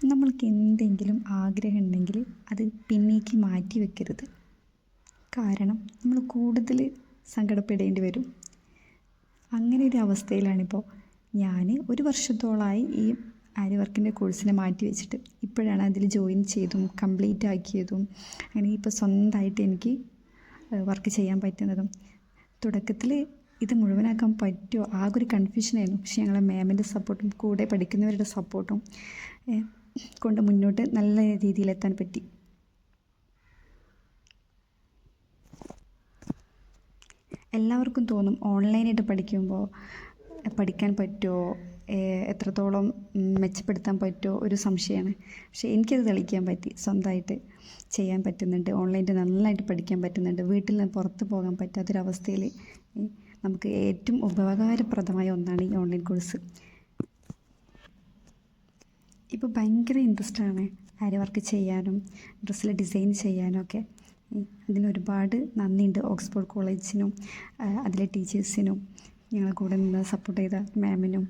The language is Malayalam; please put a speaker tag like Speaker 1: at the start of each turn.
Speaker 1: നമ്മൾക്ക് എന്തെങ്കിലും ആഗ്രഹം ഉണ്ടെങ്കിൽ അത് പിന്നേക്ക് മാറ്റി വെക്കരുത്. കാരണം നമ്മൾ കൂടുതൽ സങ്കടപ്പെടേണ്ടി വരും. അങ്ങനെ ഒരു അവസ്ഥയിലാണിപ്പോൾ ഞാൻ. 1 വർഷത്തോളമായി ഈ ആരി വർക്കിൻ്റെ കോഴ്സിനെ മാറ്റി വെച്ചിട്ട് ഇപ്പോഴാണ് അതിൽ ജോയിൻ ചെയ്തും കംപ്ലീറ്റ് ആക്കിയതും അങ്ങനെ ഇപ്പോൾ സ്വന്തമായിട്ട് എനിക്ക് വർക്ക് ചെയ്യാൻ പറ്റുന്നതും. തുടക്കത്തിൽ ഇത് മുഴുവനാക്കാൻ പറ്റുമോ ആകെ ഒരു കൺഫ്യൂഷനായിരുന്നു. പക്ഷേ ഞങ്ങളെ മാമിൻ്റെ സപ്പോർട്ടും കൂടെ പഠിക്കുന്നവരുടെ സപ്പോർട്ടും കൊണ്ട് മുന്നോട്ട് നല്ല രീതിയിലെത്താൻ പറ്റി. എല്ലാവർക്കും തോന്നും ഓൺലൈനായിട്ട് പഠിക്കുമ്പോൾ പഠിക്കാൻ പറ്റുമോ, എത്രത്തോളം മെച്ചപ്പെടുത്താൻ പറ്റുമോ ഒരു സംശയമാണ്. പക്ഷേ എനിക്കത് തെളിയിക്കാൻ പറ്റി. സ്വന്തമായിട്ട് ചെയ്യാൻ പറ്റുന്നുണ്ട്, ഓൺലൈനിൽ നന്നായിട്ട് പഠിക്കാൻ പറ്റുന്നുണ്ട്. വീട്ടിൽ നിന്ന് പുറത്ത് പോകാൻ പറ്റാത്തൊരവസ്ഥയിൽ നമുക്ക് ഏറ്റവും ഉപകാരപ്രദമായ ഒന്നാണ് ഈ ഓൺലൈൻ കോഴ്സ്. ഇപ്പോൾ ഭയങ്കര ഇൻട്രസ്റ്റാണ് ആരി വർക്ക് ചെയ്യാനും ഡ്രസ്സിൽ ഡിസൈൻ ചെയ്യാനും ഒക്കെ. അതിനൊരുപാട് നന്ദിയുണ്ട് ഓക്സ്ഫോർഡ് കോളേജിനും അതിലെ ടീച്ചേഴ്സിനും ഞങ്ങളെ കൂടെ നിന്ന് സപ്പോർട്ട് ചെയ്ത മാമിനും